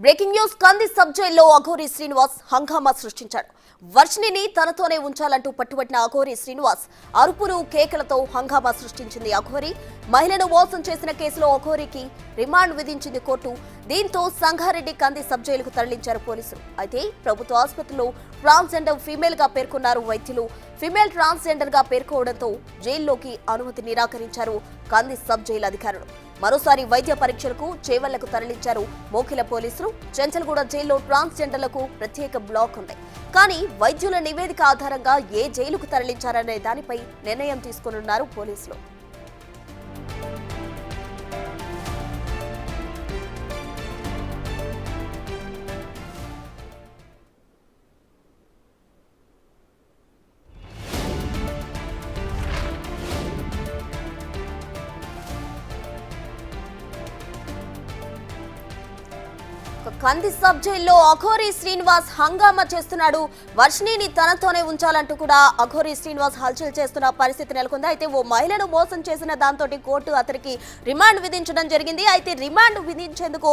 Breaking news కంది sub జైల్లో అఘోరి శ్రీనివాస్ హంగామా సృష్టించాడు. వర్షిణిని తనతోనే ఉంచాలంటూ పట్టుబట్టిన అఘోరి శ్రీనివాస్ అరుపులు కేకలతో హంగామా సృష్టించింది. అఘోరి మహిళను మోసం చేసిన కేసులో అఘోరికి రిమాండ్ విధించింది కోర్టు. దీంతో సంగారెడ్డి కంది సబ్ జైలుకు తరలించారు పోలీసులు. అయితే ప్రభుత్వ ఆసుపత్రిలో ట్రాన్స్జెండర్ ఫీమేల్ గా పేర్కొన్నారు వైద్యులు. ఫీమేల్ ట్రాన్స్జెండర్ గా పేర్కోవడంతో జైల్లోకి అనుమతి నిరాకరించారు కంది సబ్ జైలు అధికారులు. మరోసారి వైద్య పరీక్షలకు చేవెళ్లకు తరలించారు మోకిల పోలీసులు. చెంచల్గూడ జైల్లో ట్రాన్స్జెండర్లకు ప్రత్యేక బ్లాక్ ఉంది. కానీ వైద్యుల నివేదిక ఆధారంగా ఏ జైలుకు తరలించారనే దానిపై నిర్ణయం తీసుకోనున్నారు పోలీసులు. కంది సబ్ జైల్లో అఘోరి శ్రీనివాస్ హంగామా చేస్తున్నాడు. వర్షిణిని తనతోనే ఉంచాలంటూ కూడా అఘోరి శ్రీనివాస్ హల్చల్ చేస్తున్న పరిస్థితి నెలకొంది. అయితే ఓ మహిళను మోసం చేసిన దాంతో కోర్టు అతనికి రిమాండ్ విధించడం జరిగింది. అయితే రిమాండ్ విధించేందుకు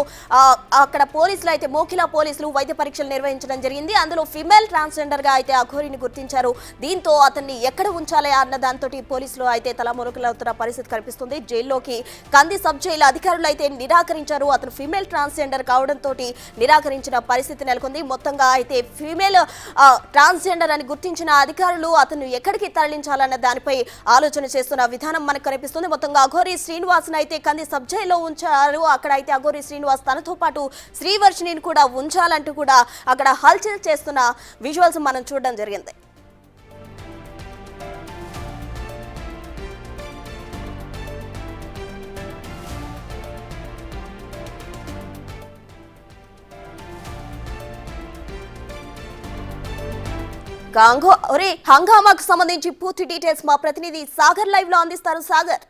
అక్కడ పోలీసులు అయితే మోకిలా పోలీసులు వైద్య పరీక్షలు నిర్వహించడం జరిగింది. అందులో ఫిమేల్ ట్రాన్స్జెండర్ గా అయితే అఘోరిని గుర్తించారు. దీంతో అతన్ని ఎక్కడ ఉంచాలి అన్న దాంతో పోలీసులు అయితే తలమునకలవుతున్న పరిస్థితి కనిపిస్తుంది. జైల్లోకి కంది సబ్ జైలు అధికారులు అయితే నిరాకరించారు. అతను ఫిమేల్ ట్రాన్స్జెండర్ కావడంతో నిరాకరించిన పరిస్థితి నెలకొంది. మొత్తంగా అయితే ఫీమేల్ ట్రాన్స్జెండర్ అని గుర్తించిన అధికారులు అతను ఎక్కడికి తరలించాలన్న దానిపై ఆలోచన చేస్తున్న విధానం మనకు కనిపిస్తుంది. మొత్తంగా అఘోరి శ్రీనివాస్ అయితే కంది సబ్ జైల్లో ఉంచారు. అక్కడ అయితే అఘోరి శ్రీనివాస్ తనతో పాటు శ్రీవర్షిణిని కూడా ఉంచాలంటూ కూడా అక్కడ హల్చల్ చేస్తున్న విజువల్స్ మనం చూడడం జరిగింది. హంగామాకు సంబంధించి పూర్తి డీటెయిల్స్ మా ప్రతినిధి సాగర్ లైవ్ లో అందిస్తారు. సాగర్,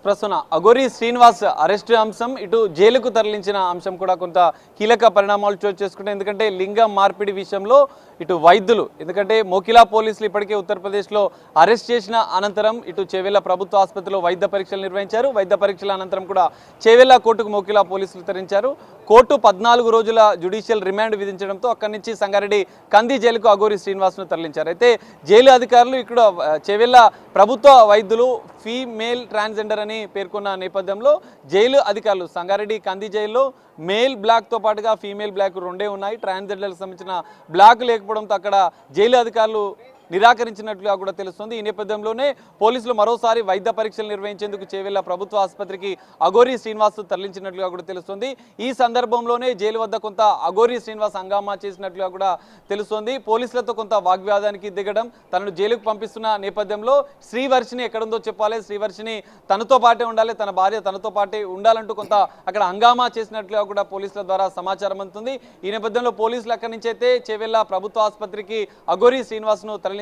ప్రస్తుతం అఘోరి శ్రీనివాస్ అరెస్టు అంశం ఇటు జైలుకు తరలించిన అంశం కూడా కొంత కీలక పరిణామాలు చోటు చేసుకుంటాయి. ఎందుకంటే లింగ మార్పిడి విషయంలో ఇటు వైద్యులు, ఎందుకంటే మోకిలా పోలీసులు ఇప్పటికే ఉత్తరప్రదేశ్లో అరెస్ట్ చేసిన అనంతరం ఇటు చేవెళ్ల ప్రభుత్వ ఆసుపత్రిలో వైద్య పరీక్షలు నిర్వహించారు. వైద్య పరీక్షల అనంతరం కూడా చేవెళ్ల కోర్టుకు మోకిలా పోలీసులు తరలించారు. కోర్టు 14 రోజుల జ్యుడిషియల్ రిమాండ్ విధించడంతో అక్కడి నుంచి సంగారెడ్డి కంది జైలుకు అఘోరి శ్రీనివాస్ను తరలించారు. అయితే జైలు అధికారులు ఇక్కడ చేవెళ్ల ప్రభుత్వ వైద్యులు ఫీమేల్ ట్రాన్స్జెండర్ అని పేర్కొన్న నేపథ్యంలో జైలు అధికారులు సంగారెడ్డి కంది జైల్లో మేల్ బ్లాక్తో పాటుగా ఫీమేల్ బ్లాక్ రెండే ఉన్నాయి. ట్రాన్స్జెండర్లకు సంబంధించిన బ్లాక్ లేకపోవడంతో అక్కడ జైలు అధికారులు నిరాకరించినట్లుగా కూడా తెలుస్తుంది. ఈ నేపథ్యంలోనే పోలీసులు మరోసారి వైద్య పరీక్షలు నిర్వహించేందుకు చేవెళ్ల ప్రభుత్వ ఆసుపత్రికి అఘోరి శ్రీనివాస్ తరలించినట్లుగా కూడా తెలుస్తుంది. ఈ సందర్భంలోనే జైలు వద్ద కొంత అఘోరి శ్రీనివాస్ హంగామా చేసినట్లుగా కూడా తెలుస్తుంది. పోలీసులతో కొంత వాగ్వాదానికి దిగడం, తనను జైలుకు పంపిస్తున్న నేపథ్యంలో శ్రీవర్షిణి ఎక్కడుందో చెప్పాలి, శ్రీవర్షిణి తనతో పాటే ఉండాలి, తన భార్య తనతో పాటే ఉండాలంటూ కొంత అక్కడ హంగామా చేసినట్లుగా కూడా పోలీసుల ద్వారా సమాచారం అందుతుంది. ఈ నేపథ్యంలో పోలీసులు అక్కడి నుంచి అయితే చేవెళ్ల ప్రభుత్వ ఆసుపత్రికి అఘోరి శ్రీనివాస్ను తరలించారు.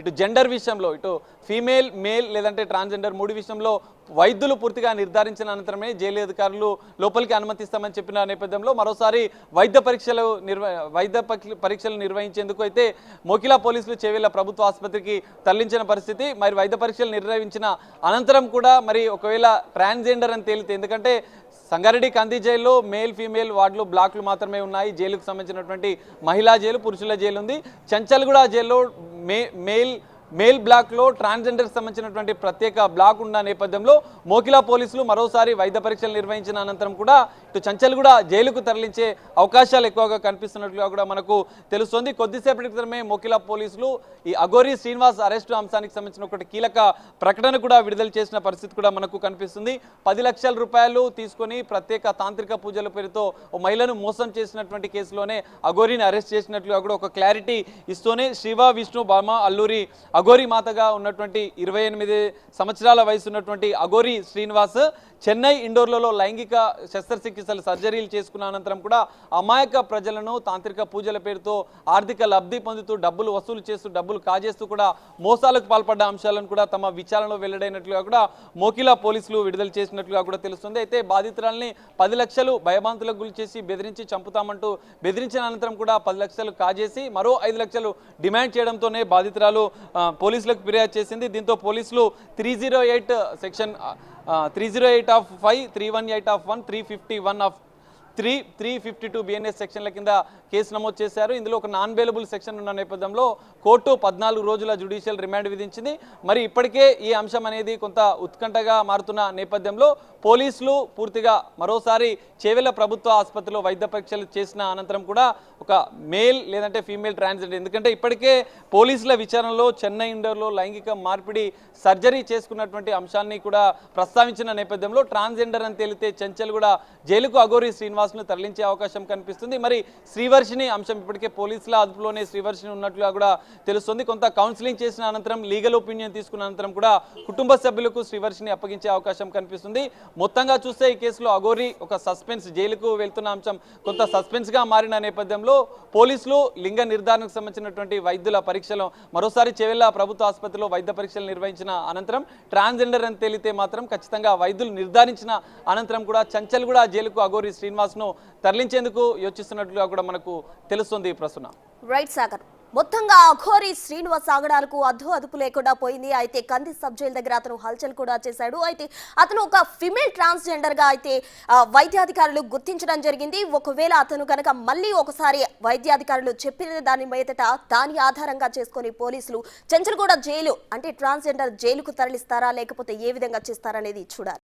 ఇటు జెండర్ విషయంలో ఇటు ఫీమేల్, మేల్ లేదంటే ట్రాన్స్జెండర్ 3 విషయంలో వైద్యులు పూర్తిగా నిర్ధారించిన అనంతరమే జైలు అధికారులు లోపలికి అనుమతిస్తామని చెప్పిన నేపథ్యంలో మరోసారి వైద్య పరీక్షలు నిర్వహించేందుకు అయితే మోకిలా పోలీసులు చేవెళ్ల ప్రభుత్వ ఆసుపత్రికి తరలించిన పరిస్థితి. మరి వైద్య పరీక్షలు నిర్వహించిన అనంతరం కూడా మరి ఒకవేళ ట్రాన్స్జెండర్ అని తేలితే, ఎందుకంటే సంగారెడ్డి కంది జైల్లో మేల్ ఫీమేల్ వార్డులు బ్లాక్లు మాత్రమే ఉన్నాయి. జైలుకు సంబంధించినటువంటి మహిళా జైలు, పురుషుల జైలు ఉంది. చెంచల్గూడ జైల్లో మేల్ బ్లాక్లో ట్రాన్స్జెండర్కి సంబంధించినటువంటి ప్రత్యేక బ్లాక్ ఉన్న నేపథ్యంలో మోకిలా పోలీసులు మరోసారి వైద్య పరీక్షలు నిర్వహించిన అనంతరం కూడా ఇటు చెంచల్గూడ జైలుకు తరలించే అవకాశాలు ఎక్కువగా కనిపిస్తున్నట్లుగా కూడా మనకు తెలుస్తుంది. కొద్దిసేపటి క్రితమే మోకిలా పోలీసులు ఈ అఘోరి శ్రీనివాస్ అరెస్టు అంశానికి సంబంధించిన ఒకటి కీలక ప్రకటన కూడా విడుదల చేసిన పరిస్థితి కూడా మనకు కనిపిస్తుంది. 10 లక్షల రూపాయలు తీసుకొని ప్రత్యేక తాంత్రిక పూజల పేరుతో ఓ మహిళను మోసం చేసినటువంటి కేసులోనే అఘోరిని అరెస్ట్ చేసినట్లుగా కూడా ఒక క్లారిటీ ఇస్తూనే శివ, విష్ణు, భామ, అల్లూరి అఘోరి మాతగా ఉన్నటువంటి 28 సంవత్సరాల వయసు ఉన్నటువంటి అఘోరి శ్రీనివాస్ చెన్నై ఇండోర్లలో లైంగిక శస్త్రచికిత్సలు సర్జరీలు చేసుకున్న అనంతరం కూడా అమాయక ప్రజలను తాంత్రిక పూజల పేరుతో ఆర్థిక లబ్ధి పొందుతూ డబ్బులు వసూలు చేస్తూ డబ్బులు కాజేస్తూ కూడా మోసాలకు పాల్పడ్డ అంశాలను కూడా తమ విచారణలో వెల్లడైనట్లుగా కూడా మోకిలా పోలీసులు విడుదల చేసినట్లుగా కూడా తెలుస్తుంది. అయితే బాధితురాల్ని 10 లక్షలు భయభ్రాంతులకు గురి చేసి బెదిరించి చంపుతామంటూ బెదిరించిన అనంతరం కూడా 10 లక్షలు కాజేసి మరో 5 లక్షలు డిమాండ్ చేయడంతోనే బాధితురాలు పోలీసులకు ఫిర్యాదు చేసింది. దీంతో పోలీసులు 308 సెక్షన్ 308/5, 318/1, 352 బిఎన్ఎస్ సెక్షన్ల కింద కేసు నమోదు చేశారు. ఇందులో ఒక నాన్ బెయిలబుల్ సెక్షన్ ఉన్న నేపథ్యంలో కోర్టు 14 రోజుల జ్యుడిషియల్ రిమాండ్ విధించింది. మరి ఇప్పటికే ఈ అంశం అనేది కొంత ఉత్కంఠగా మారుతున్న నేపథ్యంలో పోలీసులు పూర్తిగా మరోసారి చేవెళ్ల ప్రభుత్వ ఆసుపత్రిలో వైద్య పరీక్షలు చేసిన అనంతరం కూడా ఒక మేల్ లేదంటే ఫీమేల్ ట్రాన్స్జెండర్, ఎందుకంటే ఇప్పటికే పోలీసుల విచారణలో చెన్నై ఇండోర్లో లైంగిక మార్పిడి సర్జరీ చేసుకున్నటువంటి అంశాన్ని కూడా ప్రస్తావించిన నేపథ్యంలో ట్రాన్స్జెండర్ అని తేలితే చెంచల్ కూడా జైలుకు అఘోరి శ్రీనివాస్ను తరలించే అవకాశం కనిపిస్తుంది. మరి శ్రీవర్షిని అంశం ఇప్పటికే పోలీసుల అదుపులోనే శ్రీవర్షిని ఉన్నట్లుగా కూడా తెలుస్తుంది. కొంత కౌన్సిలింగ్ చేసిన అనంతరం లీగల్ ఒపీనియన్ తీసుకున్న అనంతరం కూడా కుటుంబ సభ్యులకు శ్రీవర్షిని అప్పగించే అవకాశం కనిపిస్తుంది. మొత్తంగా చూస్తే ఈ కేసులో అఘోరి ఒక సస్పెన్స్, జైలుకు వెళ్తున్న అంశం కొంత సస్పెన్స్ గా మారిన నేపథ్యంలో పోలీసులు లింగ నిర్ధారణకు సంబంధించినటువంటి వైద్యుల పరీక్షలు మరోసారి చేవెళ్ల ప్రభుత్వ ఆసుపత్రిలో వైద్య పరీక్షలు నిర్వహించిన అనంతరం ట్రాన్స్జెండర్ అని తేలితే మాత్రం ఖచ్చితంగా వైద్యులు నిర్ధారించిన అనంతరం కూడా చంచల్ కూడా జైలుకు అఘోరి శ్రీనివాస్ను తరలించేందుకు యోచిస్తున్నట్లుగా కూడా మనకు తెలుస్తుంది. ప్రస్తుతం రైట్ సాగర్, మొత్తంగా అఘోరి శ్రీనివాస్ ఆగడాలకు అదుపు లేకుండా పోయింది. అయితే కంది సబ్ జైలు దగ్గర అతను హల్చల్ కూడా చేశాడు. అయితే అతను ఒక ఫిమేల్ ట్రాన్స్జెండర్ గా అయితే వైద్యాధికారులు గుర్తించడం జరిగింది. ఒకవేళ అతను కనుక మళ్ళీ ఒకసారి వైద్యాధికారులు చెప్పిన దాని మీదట దాని ఆధారంగా చేసుకొని పోలీసులు చెంచల్గూడ జైలు అంటే ట్రాన్స్జెండర్ జైలుకు తరలిస్తారా లేకపోతే ఏ విధంగా చేస్తారనేది చూడాలి.